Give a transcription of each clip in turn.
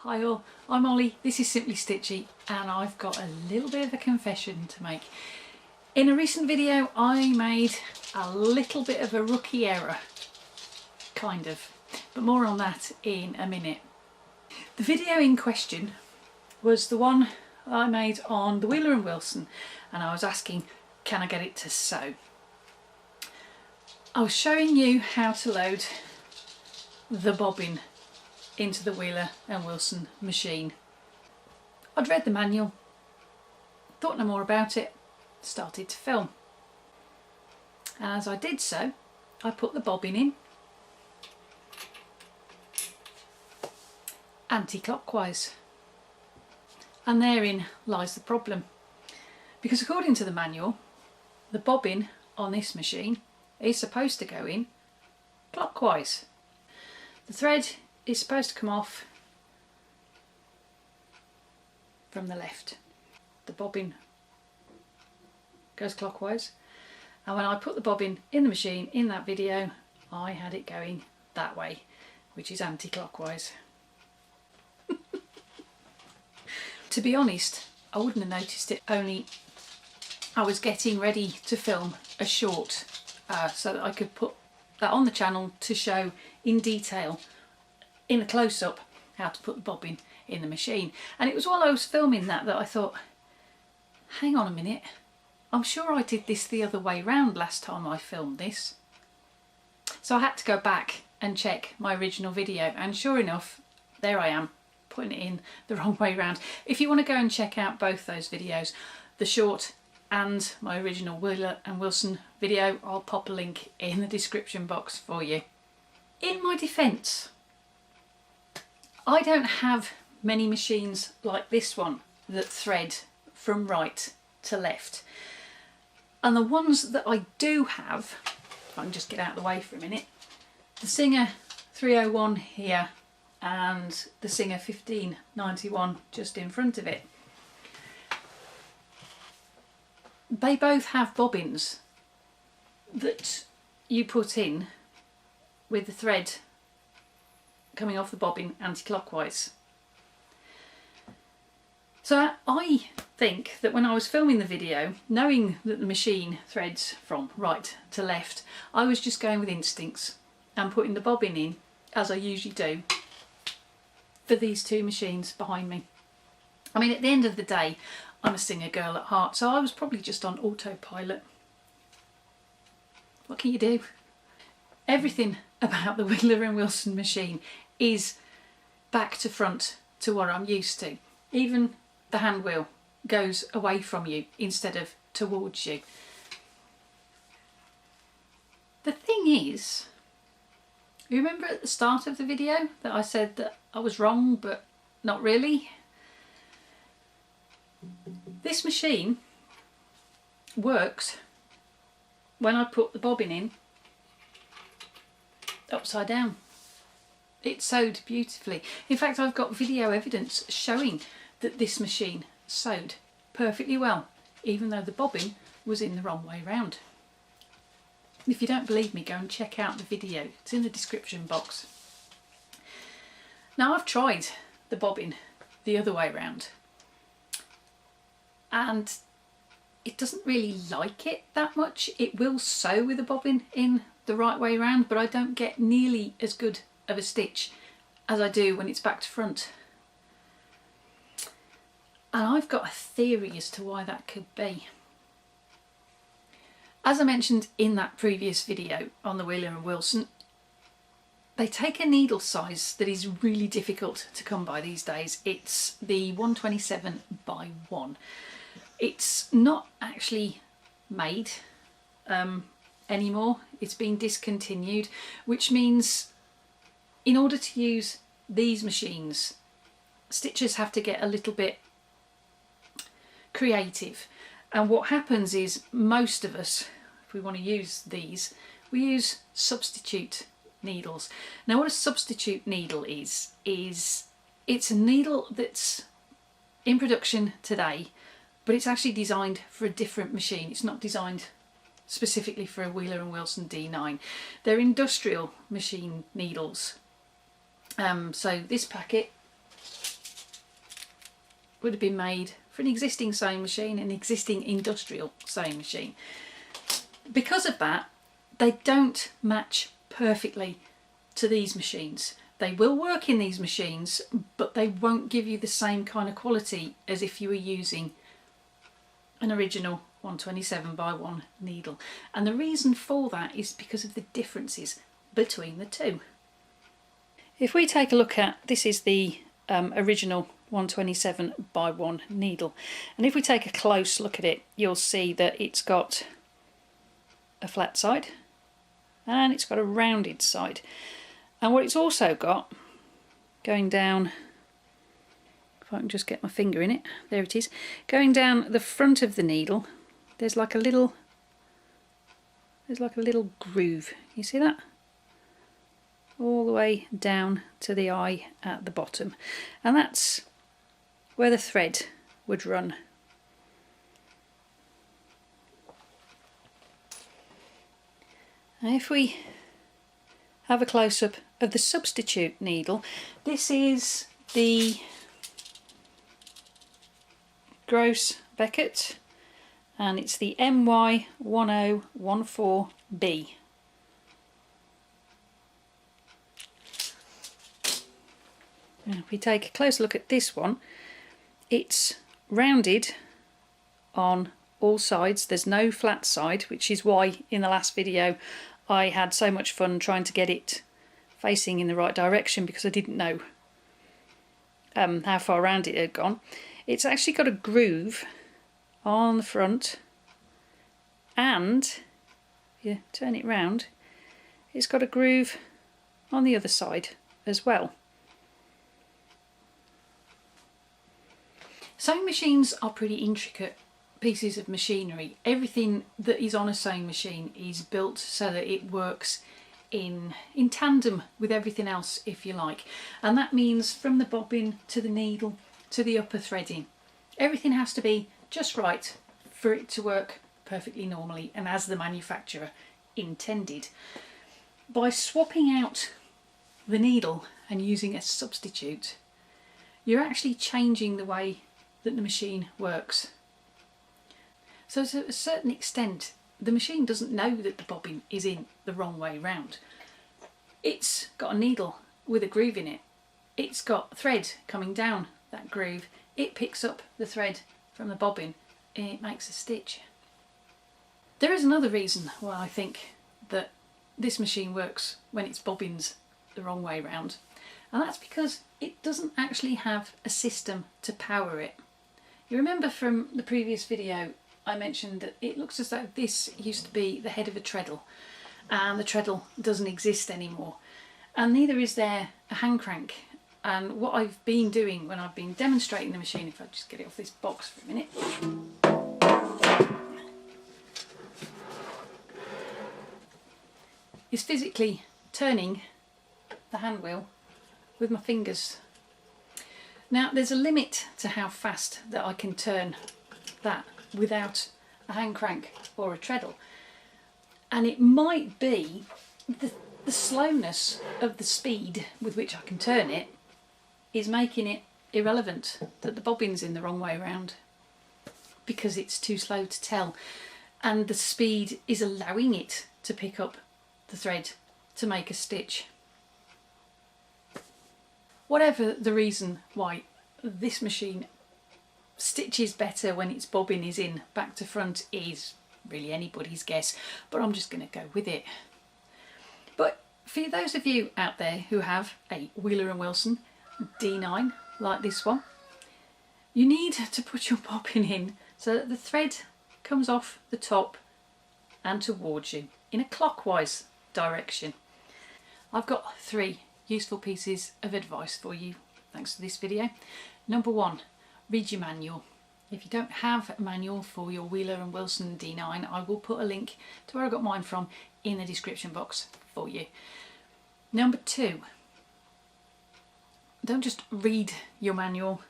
Hi all, I'm Olly, this is Simply Stitchy, and I've got a little bit of a confession to make. In a recent video I made a little bit of a rookie error, kind of, but more on that in a minute. The video in question was the one I made on the Wheeler Wilson, and I was asking, can I get it to sew? I was showing you how to load the bobbin into the Wheeler and Wilson machine. I'd read the manual, thought no more about it, started to film. And as I did so, I put the bobbin in anti-clockwise. And therein lies the problem. Because according to the manual, the bobbin on this machine is supposed to go in clockwise. The thread is supposed to come off from the left. The bobbin goes clockwise, and when I put the bobbin in the machine in that video, I had it going that way, which is anti-clockwise. To be honest, I wouldn't have noticed it, only I was getting ready to film a short so that I could put that on the channel to show in detail, in a close-up, how to put the bobbin in the machine. And it was while I was filming that I thought, hang on a minute, I'm sure I did this the other way round last time I filmed this. So I had to go back and check my original video, and sure enough, there I am, putting it in the wrong way round. If you want to go and check out both those videos, the short and my original Wheeler and Wilson video, I'll pop a link in the description box for you. In my defence, I don't have many machines like this one that thread from right to left. And the ones that I do have, if I can just get out of the way for a minute, the Singer 301 here and the Singer 1591 just in front of it. They both have bobbins that you put in with the thread coming off the bobbin anti-clockwise. So I think that when I was filming the video, knowing that the machine threads from right to left, I was just going with instincts and putting the bobbin in, as I usually do, for these two machines behind me. I mean, at the end of the day, I'm a Singer girl at heart, so I was probably just on autopilot. What can you do? Everything about the Wheeler and Wilson machine is back to front to what I'm used to. Even the hand wheel goes away from you instead of towards you. The thing is, you remember at the start of the video that I said that I was wrong, but not really? This machine works when I put the bobbin in upside down. It's sewed beautifully. In fact, I've got video evidence showing that this machine sewed perfectly well, even though the bobbin was in the wrong way round. If you don't believe me, go and check out the video. It's in the description box. Now, I've tried the bobbin the other way round, and it doesn't really like it that much. It will sew with the bobbin in the right way round, but I don't get nearly as good of a stitch as I do when it's back to front. And I've got a theory as to why that could be. As I mentioned in that previous video on the Wheeler and Wilson, they take a needle size that is really difficult to come by these days. It's the 127 by 1. It's not actually made anymore. It's been discontinued, which means in order to use these machines, stitchers have to get a little bit creative. And what happens is, most of us, if we want to use these, we use substitute needles. Now, what a substitute needle is it's a needle that's in production today, but it's actually designed for a different machine. It's not designed specifically for a Wheeler and Wilson D9. They're industrial machine needles. So this packet would have been made for an existing sewing machine, an existing industrial sewing machine. Because of that, they don't match perfectly to these machines. They will work in these machines, but they won't give you the same kind of quality as if you were using an original 127x1 needle. And the reason for that is because of the differences between the two. If we take a look at, this is the original 127x1 needle, and if we take a close look at it, you'll see that it's got a flat side and it's got a rounded side. And what it's also got going down, if I can just get my finger in it, there it is, going down the front of the needle, there's like a little groove. You see that? All the way down to the eye at the bottom, and that's where the thread would run. Now if we have a close-up of the substitute needle, this is the Groz Beckert, and it's the MY1014B. Now if we take a close look at this one, it's rounded on all sides. There's no flat side, which is why in the last video I had so much fun trying to get it facing in the right direction, because I didn't know how far round it had gone. It's actually got a groove on the front, and if you turn it round, it's got a groove on the other side as well. Sewing machines are pretty intricate pieces of machinery. Everything that is on a sewing machine is built so that it works in tandem with everything else, if you like. And that means from the bobbin to the needle to the upper threading, everything has to be just right for it to work perfectly normally and as the manufacturer intended. By swapping out the needle and using a substitute, you're actually changing the way that the machine works. So to a certain extent, the machine doesn't know that the bobbin is in the wrong way round. It's got a needle with a groove in it. It's got thread coming down that groove. It picks up the thread from the bobbin and it makes a stitch. There is another reason why I think that this machine works when its bobbin's the wrong way round, and that's because it doesn't actually have a system to power it. You remember from the previous video I mentioned that it looks as though this used to be the head of a treadle, and the treadle doesn't exist anymore, and neither is there a hand crank. And what I've been doing when I've been demonstrating the machine, if I just get it off this box for a minute, is physically turning the hand wheel with my fingers. Now there's a limit to how fast that I can turn that without a hand crank or a treadle, and it might be the slowness of the speed with which I can turn it is making it irrelevant that the bobbin's in the wrong way round, because it's too slow to tell, and the speed is allowing it to pick up the thread to make a stitch. Whatever the reason why this machine stitches better when its bobbin is in back to front is really anybody's guess, but I'm just going to go with it. But for those of you out there who have a Wheeler Wilson D9 like this one, you need to put your bobbin in so that the thread comes off the top and towards you in a clockwise direction. I've got 3 useful pieces of advice for you thanks to this video. Number 1, read your manual. If you don't have a manual for your Wheeler & Wilson D9, I will put a link to where I got mine from in the description box for you. Number 2, don't just read your manual,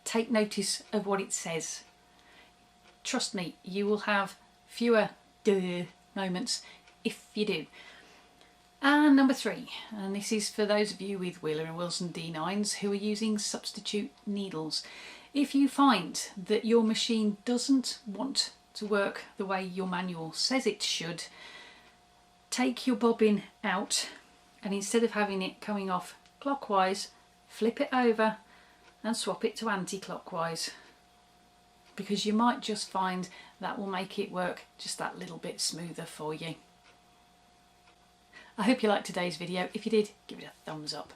take notice of what it says. Trust me, you will have fewer duh moments if you do. And number 3, and this is for those of you with Wheeler & Wilson D9s who are using substitute needles. If you find that your machine doesn't want to work the way your manual says it should, take your bobbin out and instead of having it coming off clockwise, flip it over and swap it to anti-clockwise, because you might just find that will make it work just that little bit smoother for you. I hope you liked today's video. If you did, give it a thumbs up.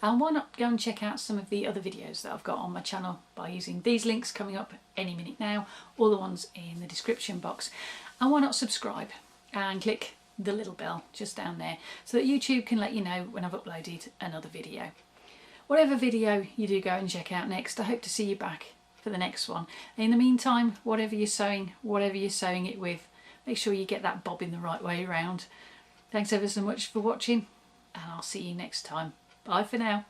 And why not go and check out some of the other videos that I've got on my channel by using these links coming up any minute now, or the ones in the description box. And why not subscribe and click the little bell just down there so that YouTube can let you know when I've uploaded another video. Whatever video you do go and check out next, I hope to see you back for the next one. And in the meantime, whatever you're sewing it with, make sure you get that bobbin the right way around. Thanks ever so much for watching, and I'll see you next time. Bye for now.